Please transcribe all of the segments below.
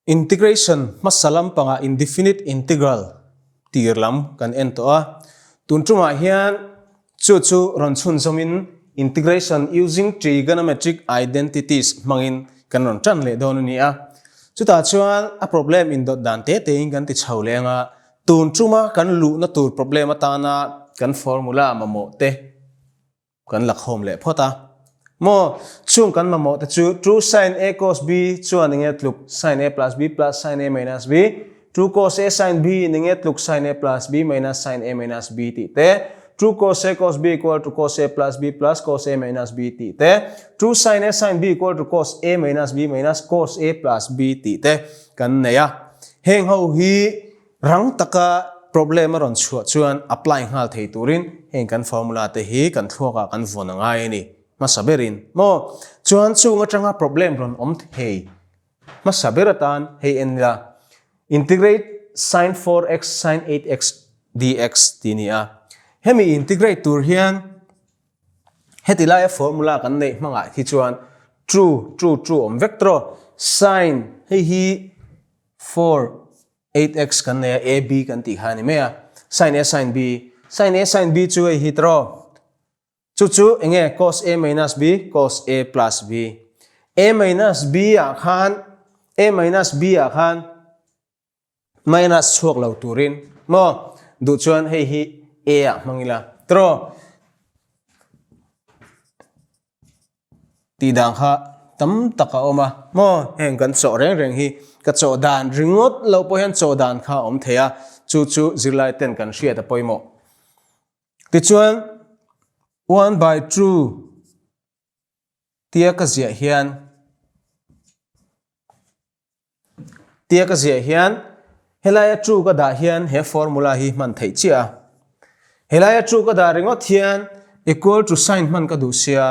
Integration masalam panga indefinite integral tirlam kan ento a tuntruma hian chu ron chun zomin integration using trigonometric identities mangin kan ron tran le don ni a chuta chuan a problem in dot dan te in kan ti chhaulenga tuntruma kan lu na tur problem atana kan formula mamo te kan lakhom le phota mo chung kan mamo ta chu true sin a cos b chuan inget luk sin a plus b plus sin a minus b true cos a sin b inget luk sin a plus b minus sin a minus b ti te true cos a cos b equal to cos a plus b plus cos a minus b ti te true sin a sin b equal to cos a minus b minus cos a plus b ti te kan neya heng ho hi rang taka problem ron chuan apply ngal thei turin heng kan formula te hi kan thloka kan vona ngai ni masaberin mo chuan chunga tanga problem ron thei masaberatan hei enla integrate sin 4x sin 8x dx tinia hemi integrate tur hian hetilaya formula kan nei manga hi chuan true vector sin hei hi 4 8x kan nei ab kan ti hani mea sin a sin b chu hi tro chu enge cos a minus b cos a plus b a minus b a khan minus chuak lo turin mo du chuan hei hi a mangila tro ti dang kha tam taka oma mo heng kan chaw reng hi ka chaw dan ringot lo po hian chaw dan kha theya chu zirlai ten kan hriat a poimo ti chuan 1 by 2 tia ka zia hian helaya 2 ka da hian he formula hi man thei chia helaya 2 ka da ringot hian equal to sin man ka du sia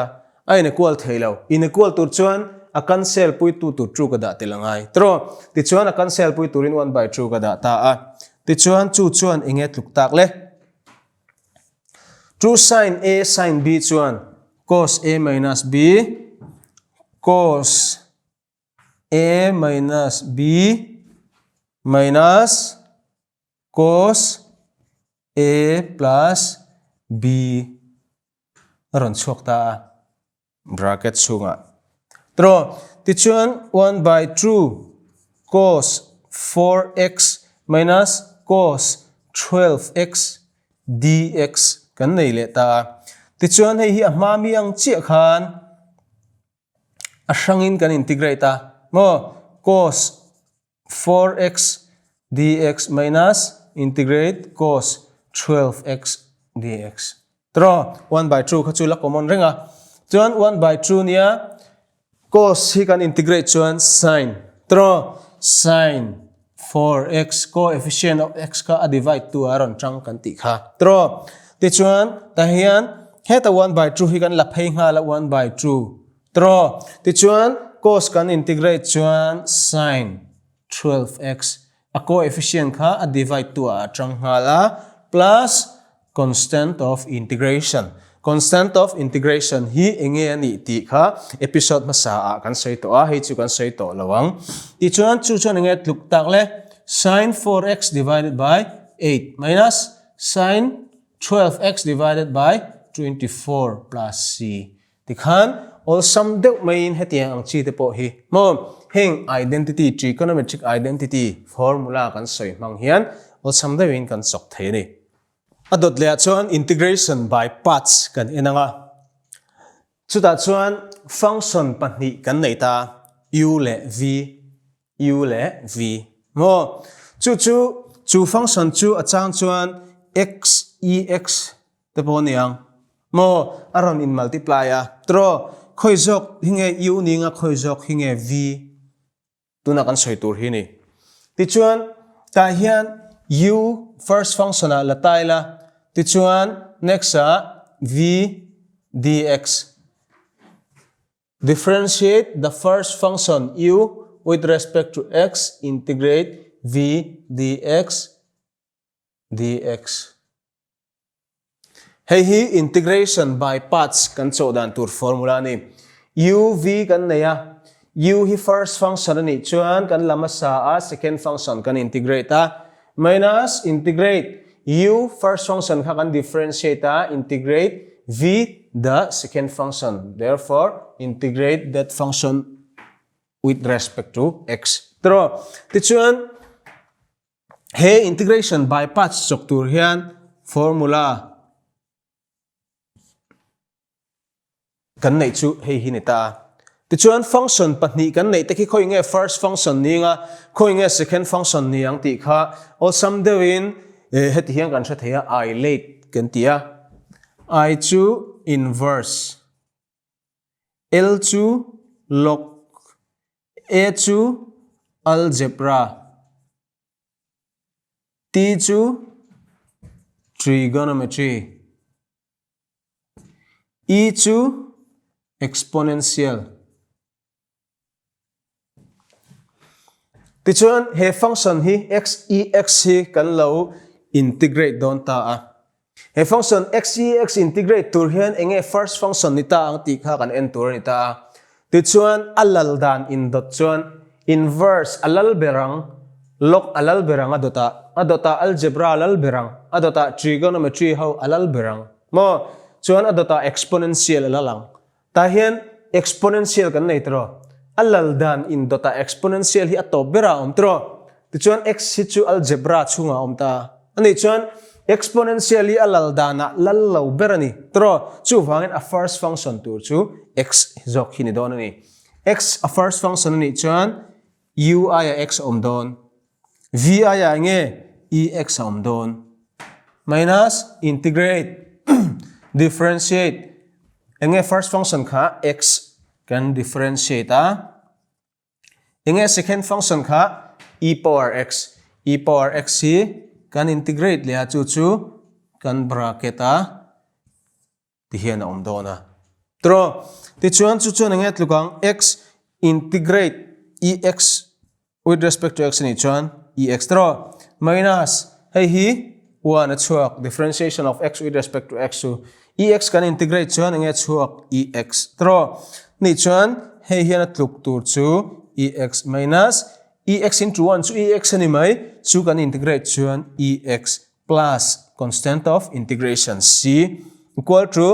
ain equal theilo in equal to chuan a cancel pui tu true ka da telangai tro ti chuan a cancel pui turin 1 by 2 ka da ta a ti chuan chuan inget luk tak le true sin a sin b chuan cos a minus b cos a minus b minus cos a plus b ron chuak ta bracket chunga tro ti chuan 1 by 2 cos 4x minus cos 12x dx kan nei le ta ti chuan hei hi a hma mi ang chi khan a hrangin kan integrate ta mo cos 4x dx minus integrate cos 12x dx tro 1 by 2 kha chu la common renga chuan 1 by 2 nia cos hi kan integrate chuan sin tro sin 4x coefficient of x ka a divide to aron tang kan ti kha tro ti chuan ta hian heta 1 by 2 hi kan la phei nga la 1 by 2 tro ti chuan cos kan integrate chuan sin 12x a coefficient kha a divide to a tang nga la plus constant of integration hi enge ani ti kha episode masa a kan sei to a hei chu kan sei to lawang ti chuan enge tluk tak le sin 4x divided by 8 minus sin 12x divided by 24 plus c tikhan all sum deuh main hetiang ang chi te po hi mo heng identity trigonometric identity formula kan soi mang hian all sum deuh in kan chok thei ni adot le chuan integration by parts kan enanga chuta chuan function pahnih kan nei ta u le v mo chu function chu achang chuan x ex te po niang mo aron in multiply a tro khoizok hinge u ninga khoizok hinge v tuna kan soi tur hi ni ti chuan ta hian u first function a lataila ti chuan next a v dx differentiate the first function u with respect to x integrate v dx hei hi integration by parts kan chaw dan tur formula ni u v kan neya u hi first function ani chuan kan lama sa a second function kan integrate a minus integrate u first function kha kan differentiate a integrate v the second function, therefore integrate that function with respect to x. Tro ti chuan he integration by parts chok tur hian formula kan nei chu hei hi ni ta ti chuan function pahnih kan nei te khi khoi nge first function ni nga khoi nge second function ni ang ti kha all sum dewin heti hian kan tha theya I late kan tia I chu inverse L chu log A chu algebra T chu trigonometry E chu exponential. Ti chuan he function hi x e x hi kan lo integrate don ta a. He function x e x integrate tur hian enge first function ni ta ang ti kha kan en tur ni ta. Ti chuan alal dan in dot chuan inverse alal berang log alal berang adota algebra alal berang adota trigonometry how alal berang mo chuan adota exponential alalang. Ta hian exponential kan nei tro alal dan in dota exponential hi ato bera tro ti chuan x hi chu algebra chunga ta ani chuan exponentially alal dana lal lo berani tro chu wangin a first function tur chu x zok hi ni don ani x a first function ani chuan u aya x don v aya nge e x don minus integrate differentiate enge first function kha x kan differentiate a enge second function kha e power x hi kan integrate le chu chu kan bracket a ti hian dona tro ti chuan chu chuan enge tlukang x integrate ex with respect to x ni chuan ex tro minus hei hi 1 a chuak differentiation of x with respect to x chu ex kan integrate chuan enge chuak ex tro ni chuan hei hian a tluk tur chu ex minus ex into 1 chu ex ani mai chu kan integrate chuan ex plus constant of integration c equal to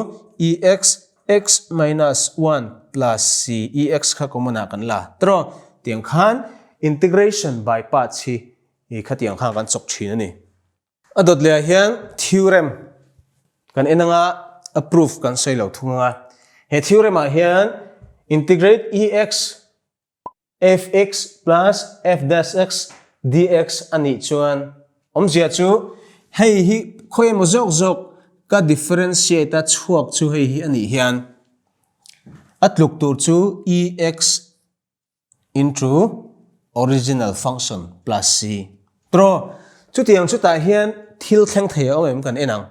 ex x minus 1 plus c ex kha komana kan la tro tiang khan integration by parts hi kha tiang kha kan chok thin ani adot le hian theorem kan enanga approve kan sei lo thunga he theorem a hian integrate ex fx plus f dash x dx ani chuan omzia chu hei hi khoi mo jok ka differentiate a chuak chu hei hi ani hian atluk tur chu ex into original function plus c tro chu tiang chu ta hian thil thleng thei om kan enang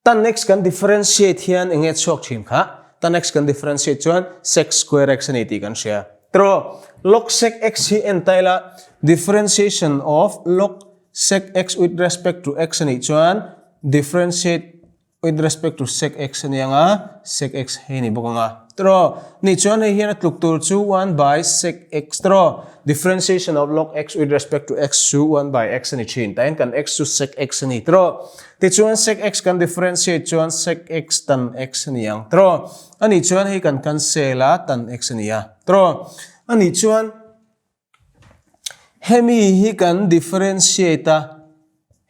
tan next kan differentiate hian enge chuak thim kha tan next kan differentiate chuan sec square x ani ti kan share tro log sec x hi entaila differentiation of log sec x with respect to x ani chuan differentiate with respect to sec x ani anga sec x he ni bokanga tro ni chuan he hian atluk tur chu 1 by sec x tro differentiation of log x with respect to x chu 1 by x ani chin tain kan x chu sec x ani tro ti chuan sec x kan differentiate chuan sec x tan x ani ang tro ani chuan he kan cancel a tan x ani a tro ani chuan hemi hi kan differentiate a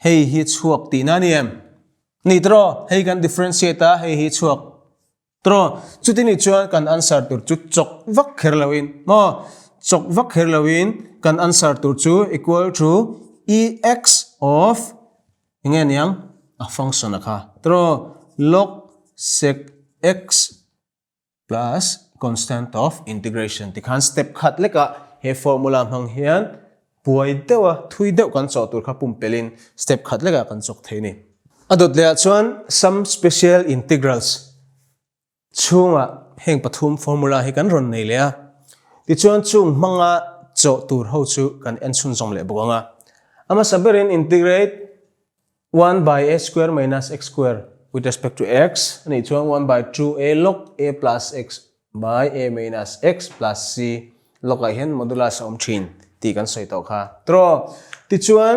hei hi chuak ti na ni em ni tro hei kan differentiate a hei hi chuak tro chuti ni chuan kan answer tur chu chok vak kher lawin mo chok vak kher lawin kan answer tur chu equal to ex of nge niang a function akha tro log sec x plus constant of integration ti khan step khat leka he formula mang hian puai dewa thui deuh kan chaw tur kha pum pelin step khat leka kan chok theini adot le chuan some special integrals chunga heng pathum formula hi kan ron nei le a ti chuan chung manga chaw tur ho chu kan en chun jong le bokanga ama saberin integrate 1 by a square minus x square with respect to x ani chuan 1 by 2a log a plus x by a minus x plus c log hian modulus om thin ti kan soi to kha tro ti chuan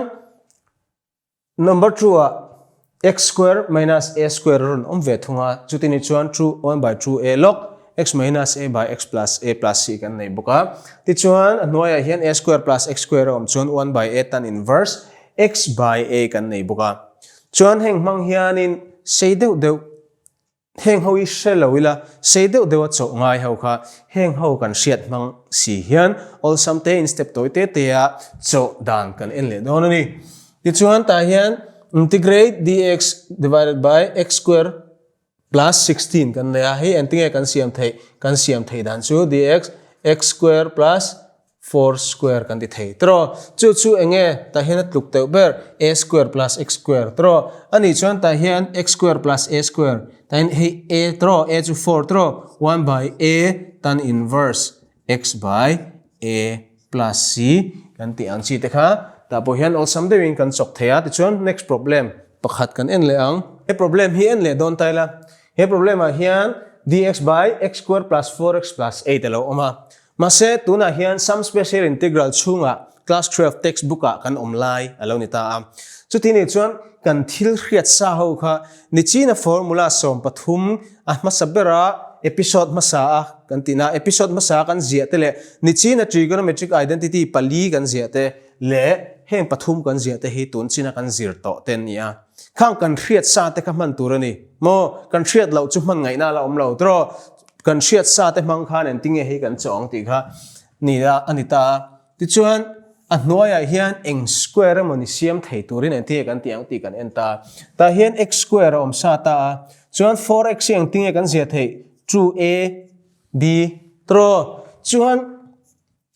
number 2 a x square minus a square ron om ve thunga chuti ni chuan 1/2 a log x minus a by x plus a plus c kan nei boka ti chuan hnuaiah hian a square plus x square om chuan 1/a tan inverse x by a kan nei boka chuan heng mang hianin sei deuh heng ho i shelawila sei deuh chaw ngai ho kha heng ho kan hriat mang si hian all sum te in step toite te a chaw dan kan en le don ani ti chuan ta hian integrate dx divided by x square plus 16 kan le a hi antinge kan siam thei dan chu dx x square plus 4 square kan ti thei tro chu enge ta hian tluk teu ber a square plus x square tro ani chuan ta hian x square plus a square ta hian hei a tro a chu 4 tro 1/a tan inverse x by a plus c kan ti ang chi te kha ta po hian all sum deuhin kan chok theya ti chuan next problem pakhat kan en le ang he problem hi en le don taila he problem a hian dx by x square plus 4x plus 8 alo oma mase tuna hian some special integral chunga class 12 textbook a kan omlai alo ni ta am chuti ni chuan kan thil hriat sa ho kha ni china formula som pathum a masabera episode masa a kan tina episode masa kan zia te le ni china trigonometric identity pali kan zia te le heng pathum kan zia te hi tun china kan zir to ten nia khang kan hriat sa te ka man turani mo kan hriat lo chu man ngai na la om lo tro kan hriat sa te mang khan en tinge hi kan chong ti kha ni da anita ti chuan a hnuaiah hian eng square moni siam thei turin en ti kan tiang ti kan enta ta hian x square om sa ta chuan 4x eng tinge kan zia thei 2a b tro chuan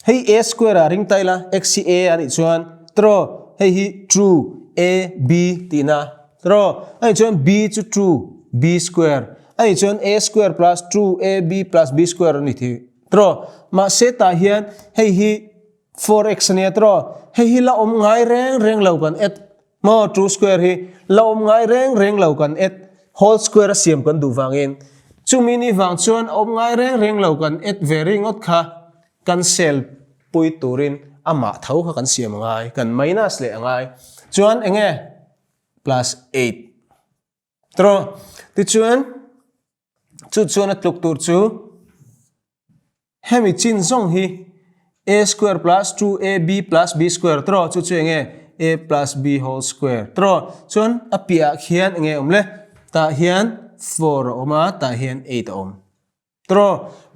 hei a square a ring taila x a ani chuan tro hei hi 2a b tina tro ai chuan b chu 2 b square ai chuan a square plus 2ab plus b square ni thi tro ma se ta hian hei hi 4x ne tro hei hi la om ngai reng lo kan et mo 2 square hi la om ngai reng lo kan et whole square siam kan du wangin chu mini wang chuan om ngai reng lo kan et very ngot kha cancel pui turin ama thau kha kan siam ngai kan minus le ngai chuan enge plus 8 tro ti chuan chuan atluk tur chu hemi chin zong hi a square plus 2ab plus b square tro chu enge a plus b whole square tro chuan apia khian enge omle ta hian 4 oma ta hian 8 om tro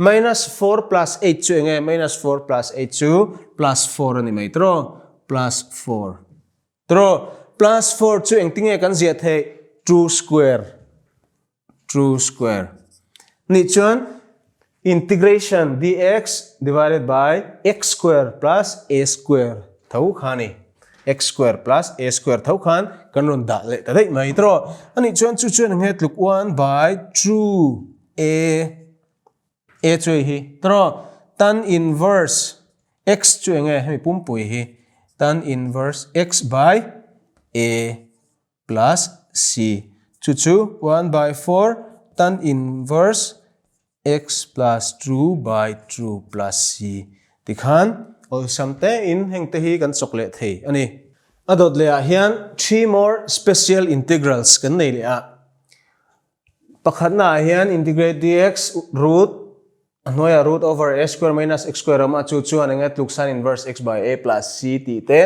minus 4 plus 8 chu enge minus 4 plus 8 chu plus 4 ani mai tro plus 4 tro plus 4 chu engtinge kan zia the 2 square ni chuan integration dx divided by x square plus a square thau khani x square plus a square thau khan kan ron da le ta dei mai tro ani chuan chuan nge tluk 1/2 a chui hi tro tan inverse x chui nge hemi pumpui hi tan inverse x by a plus c chu 1/4 tan inverse x plus 2/2 plus c tikhan all sum te in heng te hi kan chokle thei ani adot le a hian 3 more special integrals kan nei le a pakhat na hian integrate dx root hnuaiah root over a square minus x square ma chuan enge tluk sin inverse x by a plus c ti te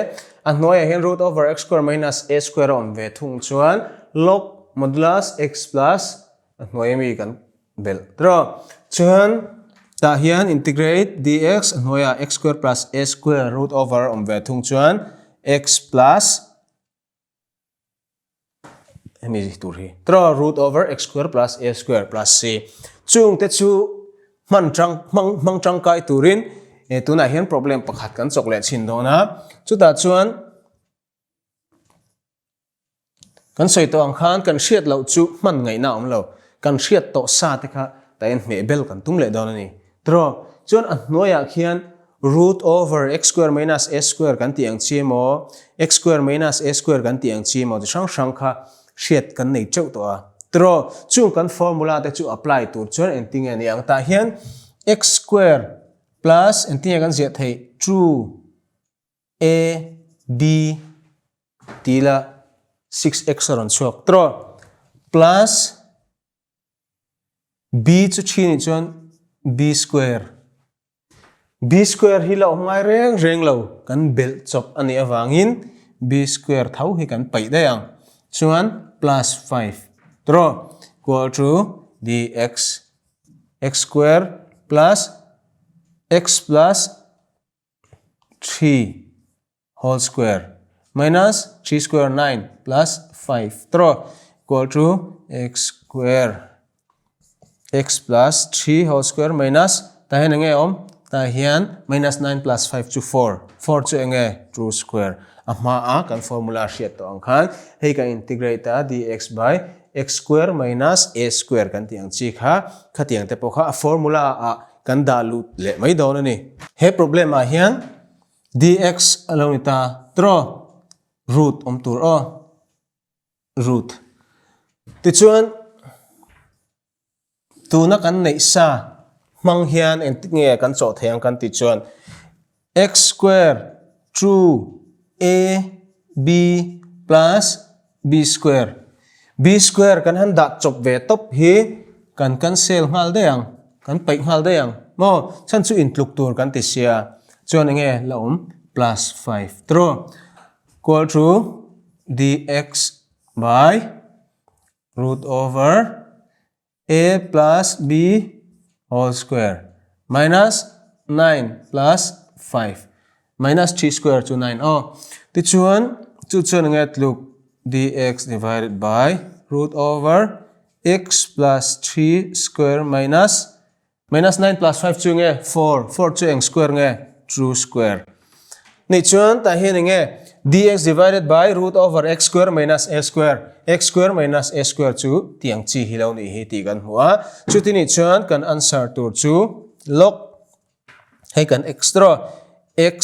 hnuaiah hian root over x square minus a square on ve thung chuan log modulus x plus hnuaiah mi kan bel tro chuan ta hian integrate dx hnuaiah x square plus a square root over om ve thung chuan x plus hemi tur hi tro root over x square plus a square plus c chung te chu mang trăng kai turin tuna hian problem pakhat kan chokle chin dona chuta chuan kan soi to ang khan kan hriat lo chu man ngai na om lo kan hriat to sa te kha ta en me bel kan tum le don ani tro chuan a hnuaiah khian root over x square minus a square kan ti ang chimo x square minus a square kan ti ang chimo chi sang kha hriat kan nei cheu to a tro chung kan formula te chu apply tur chuan en ting ani ang ta hian x square plus and tiếng kan zia thei true a b tila 6x ron chuak tro plus b chu chi ni chuan b square hi lo ngai reng lo kan bel chop ani awangin b square thau hi kan pai dayang chuan plus 5 tro equal to dx x square plus x plus 3 whole square minus 3 square 9 plus 5 tro equal to x square x plus 3 whole square minus ta hen nge om ta hian minus 9 plus 5 to 4 chu nge true square ama a kan formula hriat to ang khan hei ka integrate ta dx by x square minus a square kan tiang chi kha khatiang te po kha formula a kan da lu le mai do na ni he problem a hian dx along ta tro root om tur o root ti chuan tu na kan nei sa mang hian en ti nge kan chaw theng kan ti chuan x square true a b plus b square kan han da chop ve top hi kan cancel ngal deang kan pai ngal deang mo chan chu in tluk tur kan ti sia chuan nge la plus 5 tro equal to dx by root over a plus b whole square minus 9 plus 5 minus 3 square to 9 oh ti chuan nge tluk dx divided by root over x plus 3 square minus 9 plus 5 chu nge 4 chu eng square nge true square ni chuan ta hin nge dx divided by root over x square minus a square chu tiang chi hilau ni hi ti kan hua chu ti ni chuan kan answer tur chu log hay kan extra x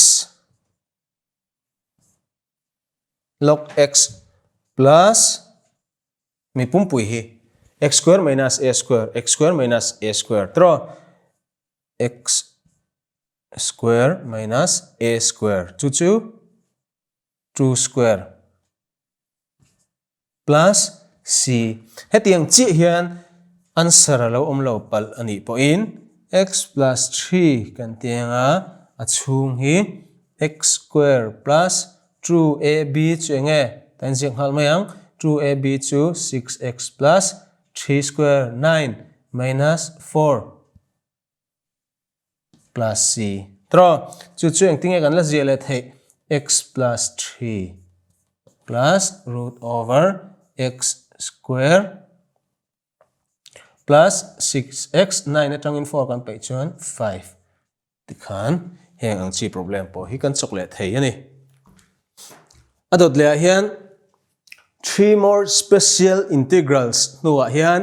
log x plus mi pumpui hi x square minus a square tro x square minus a square chu true square plus c hetiang chi hian answer lo lo pal ani po in x plus 3 kan tianga achung hi x square plus true ab chu nge tan jing hal mayang true ab chu 6x plus 3 square 9 minus 4 plus c tro chu eng tinge kan la zia le thei x plus 3 plus root over x square plus 6x 9 atang in 4 kan pai chuan 5 ti khan heng ang chi problem po hi kan chok le thei ani adot le hian 3 more special integrals nuwa hian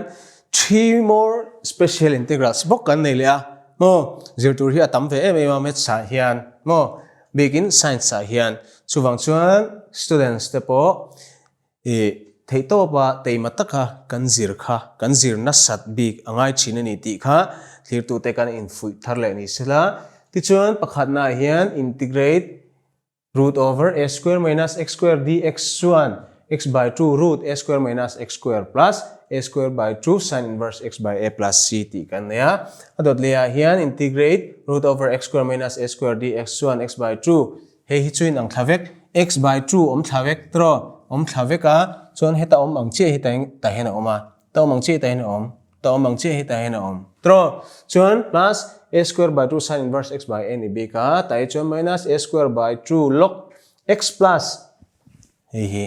3 more special integrals bok kan nei le a mo zirtur hi atam ve em met sa hian mo begin science sa hian chuwang chuan students te po thei to ba teimataka kan zir na sat big angai china ni ti kha thlir tu te kan in fui thar le ni sila ti chuan pakhat na hian integrate root over a square minus x square dx1 x by 2 root a square minus x square plus a square by 2 sin inverse x by a plus c ti kan ya adot le hian integrate root over x square minus a square dx1 x by 2 he hi chuin ang thavek x by 2 om thavek tro om thaveka chuan heta om ang che hi ta hen oma ta om ang che ta hen om ta om ang che hi ta hen om tro chuan plus a square by 2 sin inverse x by a ni b ka tai chuan minus a square by 2 log x plus hi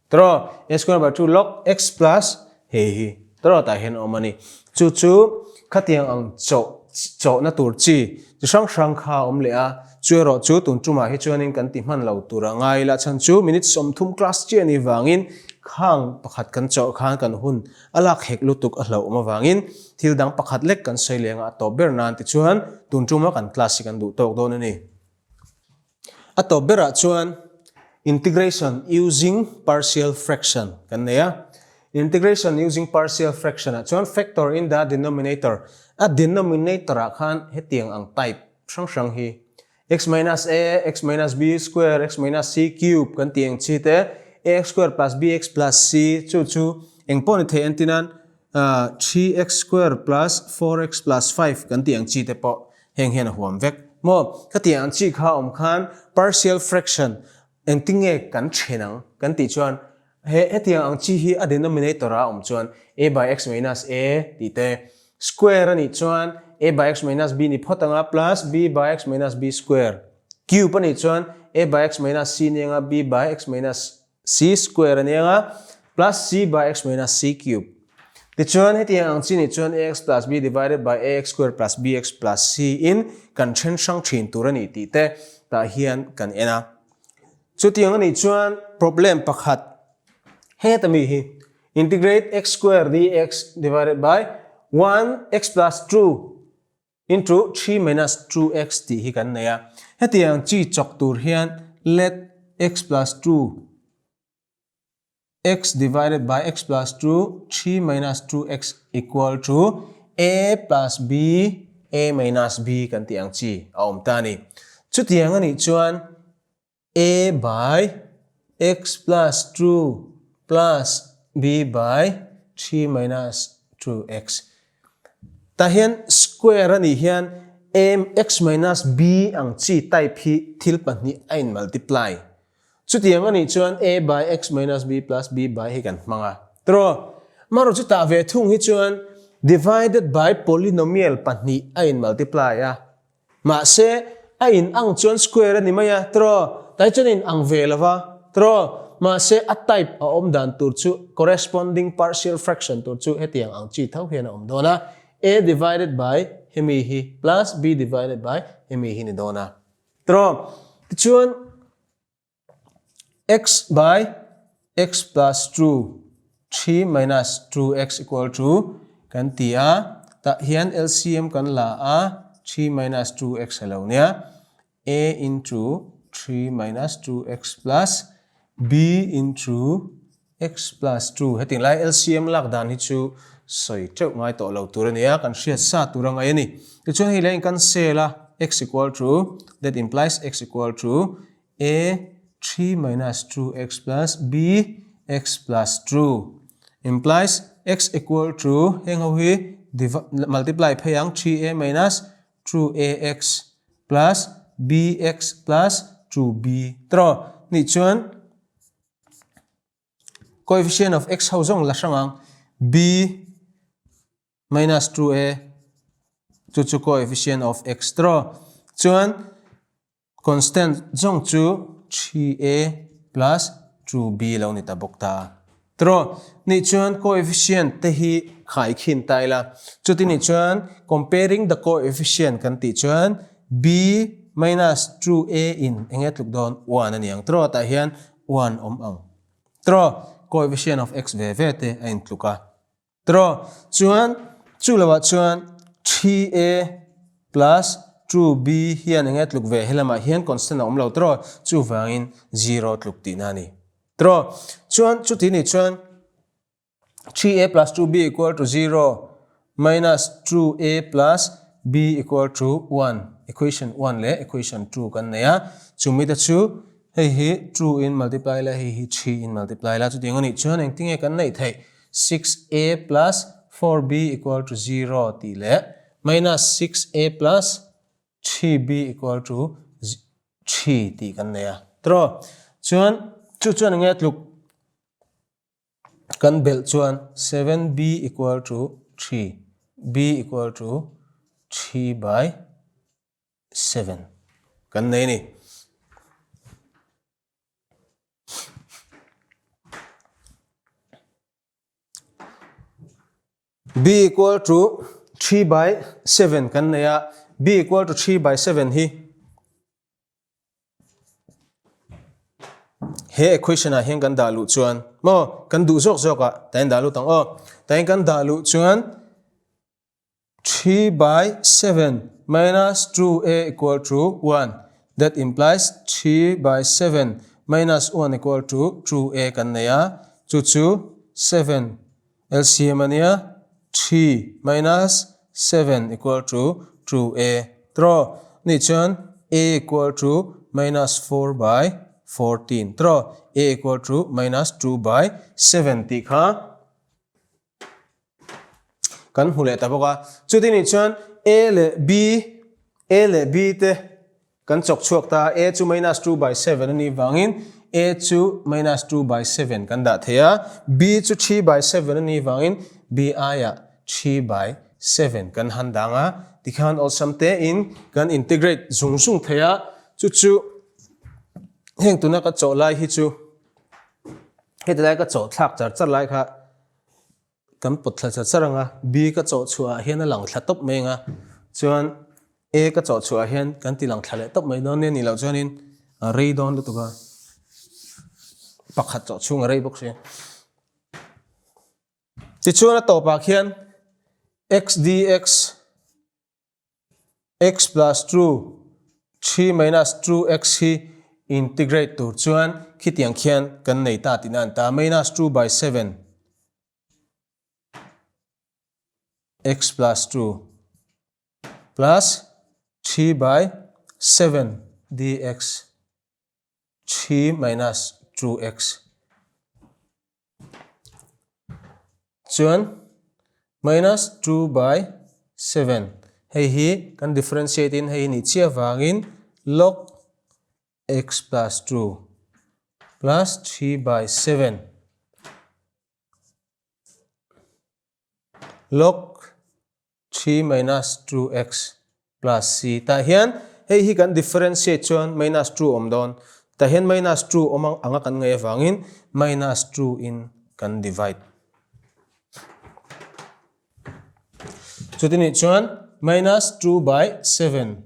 tro a square by 2 log x plus hi tro ta hen om ani chu khatiang ang cho na tur chi sang kha om le a chuero chu tun chuma hi chuanin kan ti man lo tura ngai la chan chu minute som thum class chi ani wangin khang pakhat kan chaw khan kan hun alak hek lutuk a hlo ma wangin thil dang pakhat lek kan soilenga to bernan ti chuan tun chuma kan class kan du tok don ani a to bera chuan integration using partial fraction kan neya integration using partial fraction chuan factor in the denominator a denominator khan hetiang ang type sang hi x minus a x minus b square x minus c cube kan tiang chi te ax square plus bx plus c chu eng pon the antinan 3x square plus 4x plus 5 kan tiang chi te po heng hen huam vek mo ka tiang chi kha khan partial fraction eng tinge kan thenang kan ti chuan he tiang ang chi hi a denominator a chuan a by x minus a ti te square ani chuan a by x minus b ni photanga plus b by x minus b square cube ani chuan a by x minus c ni nga b by x minus c square ani nga plus c by x minus c cube ti chuan he tiang ang chi ni chuan ax plus b divided by ax square plus bx plus c in kan then sang thin tur ani ti te ta hian kan ena chu tiang ani chuan problem pakhat he tami hi integrate x square dx divided by 1x plus 2 into 3 minus 2x ti hi kan neya hetiang chi chok tur hian let x plus 2 x divided by x plus 2 3 minus 2x equal to a plus b a minus b kan tiang chi aum tani chu tiang ani chuan a by x plus 2 plus b by 3 minus 2x ta hian square ani hian x minus b ang chi type hi thil pahni ain multiply chu tiang ani chuan a by x minus b plus b by hi kan hmanga tro maro chu ta ve thung hi chuan divided by polynomial pahni ain multiply a ma se ain ang chuan square ani maya tro tai chuan in ang ve lawa tro ma se a type a om dan tur chu corresponding partial fraction tur chu hetiang ang chi thau hian om dona a divided by hemi hi plus b divided by hemi hi ni dona tro chuan x by x plus 2 3 minus 2x equal to kan tia ta hian LCM kan la a 3 minus 2x hello nia a into 3 minus 2x plus b into x plus 2 heting lai LCM lak dan hi chu soi cheu ngai to lo tur ania kan hriat sa turang ai ni ti chuan hi lein kan sela x equal to that implies x equal to a 3 minus 2x plus b x plus 2 implies x equal to heng ho hi multiply phayang 3a minus 2ax plus bx plus 2b tro ni chuan coefficient of x ho zong la sangang b minus 2a chu coefficient of x tro chuan constant zong chu 3a plus 2b lo ni ta bok ta tro ni chuan coefficient te hi khai khin taila chuti ni chuan comparing the coefficient kan ti chuan b minus 2a in enget luk don 1 ani ang tro ta hian 1 om ang tro coefficient of x ve ve te a in tluka tro chuan chu lawa chuan 3a plus 2b hian enget luk ve helama hian constant om lo tro chu wangin 0 tluk ti na ni tro chuan chu ti ni chuan 3a plus 2b equal to 0 minus 2a plus b equal to 1 equation 1 le equation 2 kan neya chumi ta chu hei hi 2 in multiply la hei hi 3 in multiply la chu ding ani chuan eng tinge kan nei thei 6a plus 4b equal to 0 ti le minus 6a plus 3b equal to 3 ti kan neya tro chuan chuan nge tluk kan bel chuan 7b equal to 3 b equal to 3 by 7 kan nei ni b equal to 3 by 7 kan neya b equal to 3 by 7 hi he equation a hian kan dalu chuan mo kan du zok zoka tain dalu tang o tain kan dalu chuan 3 by 7 minus 2a equal to 1 that implies 3 by 7 minus 1 equal to 2a kan neya chu 7 LCM ania 3 minus 7 equal to 2a tro ni chuan a equal to minus 4 by 14 tro a equal to minus 2 by 7 ti kha kan hule ta boka chuti ni chuan a le b te kan chok chuak ta a chu minus 2 by 7 ani wangin a chu minus 2 by 7 kan da theya b chu 3 by 7 ani wangin b aya 3 by 7 kan handanga tikhan olsamte in kan integrate zung theya chu heng tuna ka chaw lai hi chu hetlai ka chaw thlak char lai kha kan potla charanga b ka chaw chua hian a lang thlatop menga chuan a ka chaw chua hian kan ti lang thlale top mai don ne ni lo chuanin rei don tu ka pakhat chaw chung rei bok se ti chuan a to pa khian x dx x plus 2 3 minus 2x hi integrate tur chuan khitiang khian kan nei ta tinan ta minus 2 by 7 x plus 2 plus 3 by 7 dx 3 minus 2x chuan minus 2 by 7 hei hi kan differentiate in hei ni chia wangin log x plus 2 plus 3 by 7 log 3 minus 2x plus c ta hian hei hi kan differentiate chuan minus 2 om don ta hian minus 2 omang anga kan ngai wangin minus 2 in kan divide chutini chuan minus 2 by 7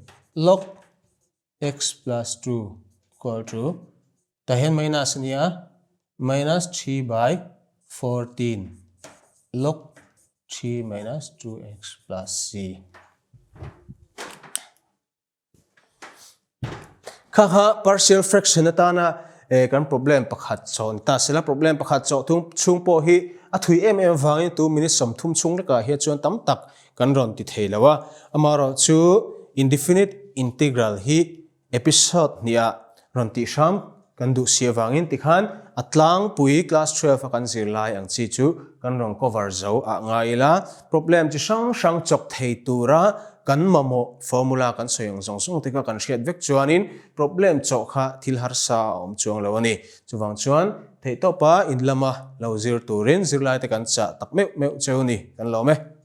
log x plus 2 equal to ta hian minus nia minus 3 by 14 log 3 minus 2x plus c kha partial fraction atana kan problem pakhat chon ta sela problem pakhat chaw thum chung po hi a thui em wangin 2 minutes som thum chung leka hi chuan tam tak kan ron ti theilawa amaro chu indefinite integral hi episode nia ron ti sham kan du sia wangin tikhan atlang pui class 12 kan zir lai ang chi chu kan ron cover zo a ngaila problem chi sang chok thei tura kan mamo formula kan soyong song tika kan hriat vek chuanin problem chaw kha thil har sa om chuang lawani chuwang chuan thei topa in lama lo zir turin zir lai te kan cha tak meu cheu ni kan lo me